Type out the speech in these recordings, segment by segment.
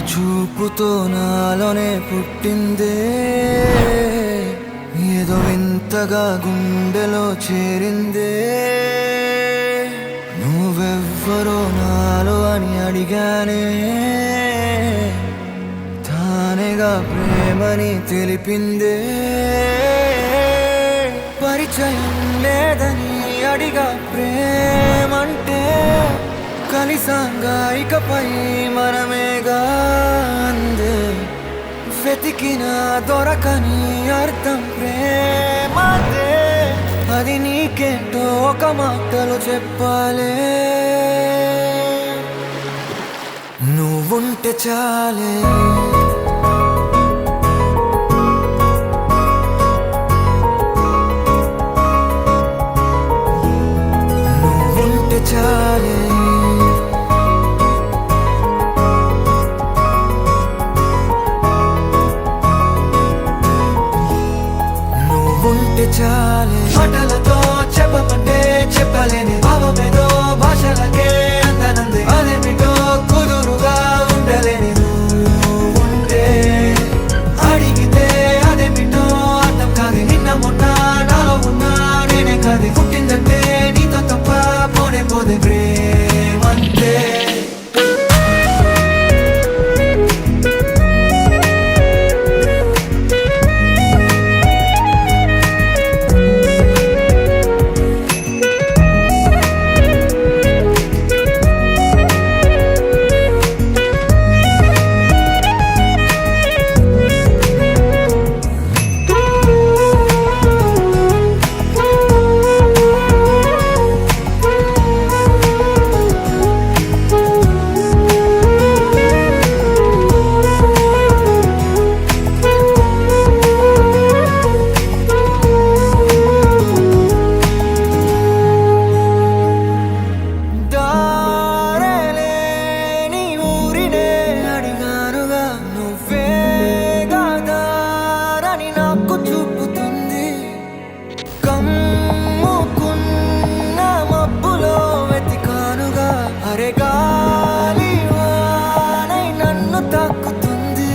చూపుతో నాలోనే పుట్టిందే, ఏదో వింతగా గుండెలో చేరిందే. నువ్వెవ్వరో నాలో అని అడిగానే, తానేగా ప్రేమని తెలిపిందే. పరిచయం లేదని అడిగా ప్రేమంటే, కలిసాంగా ఇకపై మనమేగా అందే. వెతికిన దొరకని అర్థం ప్రేమదే, అది నీకేంటో ఒక మాటలో చెప్పాలే. నువ్వుంటే చాలే, నువ్వుంటే చాలే, నువ్వుంటే చాలే. మాటలతో చెప్పమంటే చెప్పలేని భావమేదో భాషలకే అందనంది. అదేమిటో కుదురుగా ఉండలేని నువ్వుంటే, అడిగితే అదేమిటో అర్థం కాదు. నిన్న మొన్న నాలో ఉన్నా నేనే కాదు. పుట్టిందంటే నీతో తప్ప పోనే పోదే ప్రేమంతే.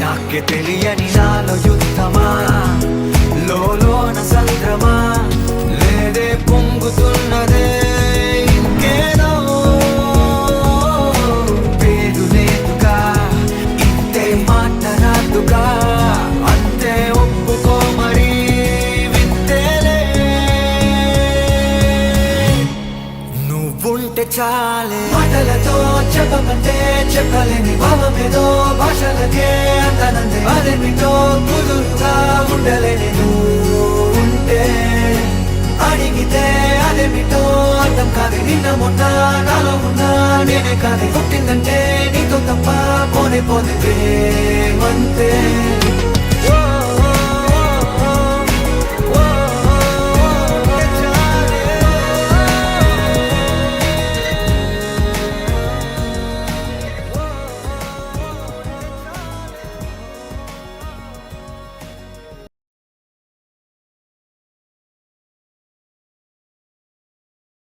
నాకే తెలియని నాలో యుద్ధమా, లోన సంద్రమా, లేదే పొంగుతున్నదే ఇంకేదో. పేరు లేదుగా, ఇంతే మాట్లాడుగా, అంతే ఒప్పుకో మరి వింతేలే. నువ్వుంటే చాలే, మాటలతో చెప్పమంటే చెప్పలేని భావమేదో భాషలకే అందనంది. అదేమిటో కుదురుగా ఉండలేని నువ్వుంటే, అడిగితే అదేమిటో అర్థం కాదు. నిన్న మొన్న నాలో ఉన్నా నేనే కాదు. పుట్టిందంటే నీతో తప్ప పోనే పోతే ప్రేమంతే.